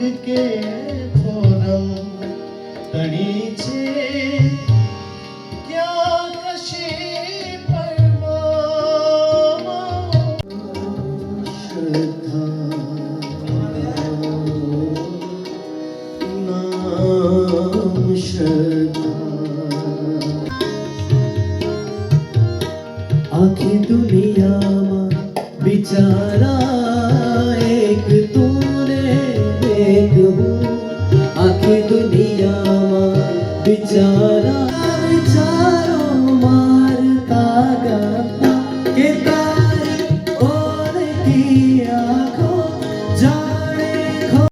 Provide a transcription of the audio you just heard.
के फोरम तणी छे क्या कशी श्रद्धा नाम श्रद्धा आखी दुनिया में बिचारा एक तूने एक हूँ आखी दुनिया में बिचारा